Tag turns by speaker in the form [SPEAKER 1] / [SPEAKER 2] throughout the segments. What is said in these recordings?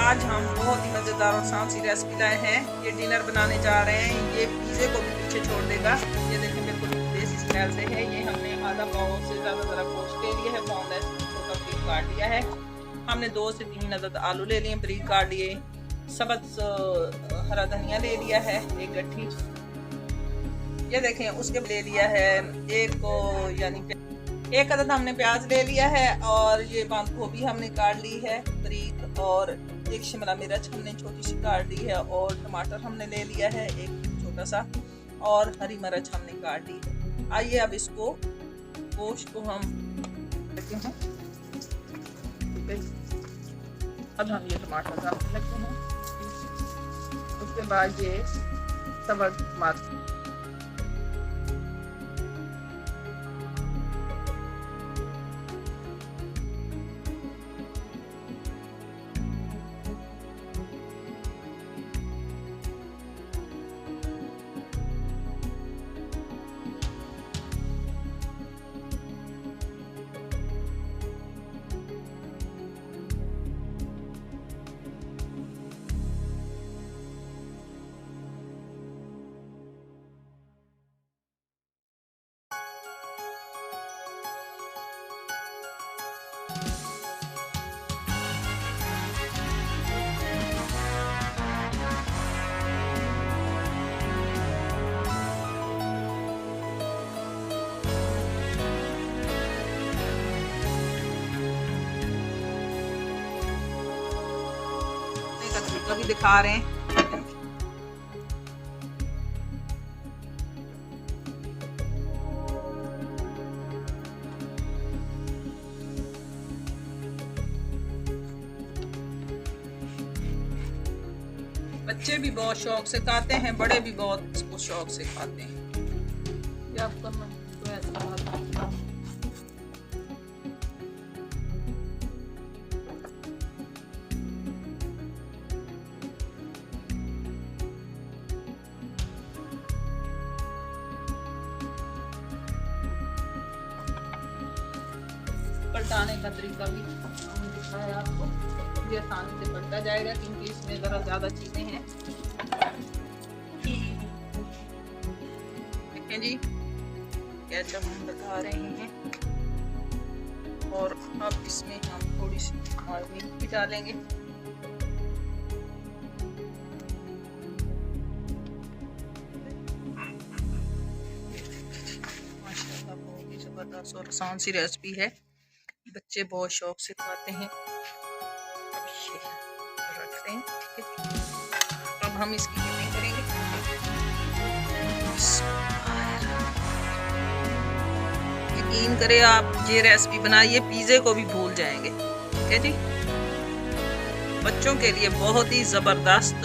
[SPEAKER 1] आज हम बहुत ही मज़ेदार और आसान सी रेसिपी लाए हैं। ये डिनर बनाने जा रहे हैं। ये पिज़्ज़े को भी पीछे छोड़ देगा। ये देखें बिल्कुल देसी स्टाइल से है। ये हमने आधा पाव से ज़्यादा ज़रा गोश्त ले लिया है, बोनलेस छोटा बारीक काट लिया है। हमने 2 से 3 अदद आलू ले लिए, बारीक काट लिए। सब्ज़ हरा धनिया ले लिया है, एक गट्ठी। ये देखें उसके ले लिया है एक अदद हमने प्याज ले लिया है, और ये बंद गोभी हमने काट ली है बारीक, और एक शिमला मिर्च हमने छोटी सी काट ली है, और टमाटर हमने ले लिया है एक छोटा सा, और हरी मिर्च हमने काट ली है। आइए अब इसको गोश्त को हम लेते हैं। अब हम ये टमाटर डालने लगते हैं। उसके बाद ये सब्ज़ टमाटर भी दिखा रहे हैं। बच्चे भी बहुत शौक से खाते हैं, बड़े भी बहुत इसको शौक से खाते हैं। ये आपका मन तो ऐसा पलटाने का तरीका भी हमने दिखाया आपको। ये आसानी से पलटा जाएगा क्योंकि इसमें ज़रा ज़्यादा चीज़ें हैं। देखें जी, केचप हम बता रहे हैं, और अब इसमें हम थोड़ी सी मार्मिन भी डालेंगे। माशाल्लाह बहुत ही ज़बरदस्त और आसान सी रेसिपी है, बच्चे बहुत शौक से खाते हैं। अब ये रखते हैं, ठीक है। अब हम इसकी कटिंग करेंगे। यकीन करें आप, ये रेसिपी बनाइए पिज़्ज़े को भी भूल जाएंगे, ठीक है जी। बच्चों के लिए बहुत ही ज़बरदस्त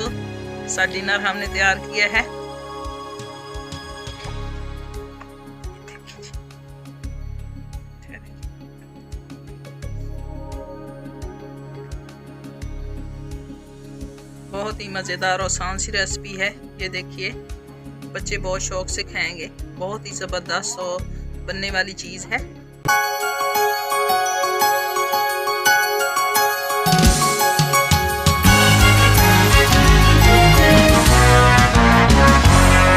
[SPEAKER 1] सा डिनर हमने तैयार किया है। बहुत ही मज़ेदार और आसान सी रेसिपी है। ये देखिए बच्चे बहुत शौक से खाएंगे। बहुत ही ज़बरदस्त और बनने वाली चीज़ है।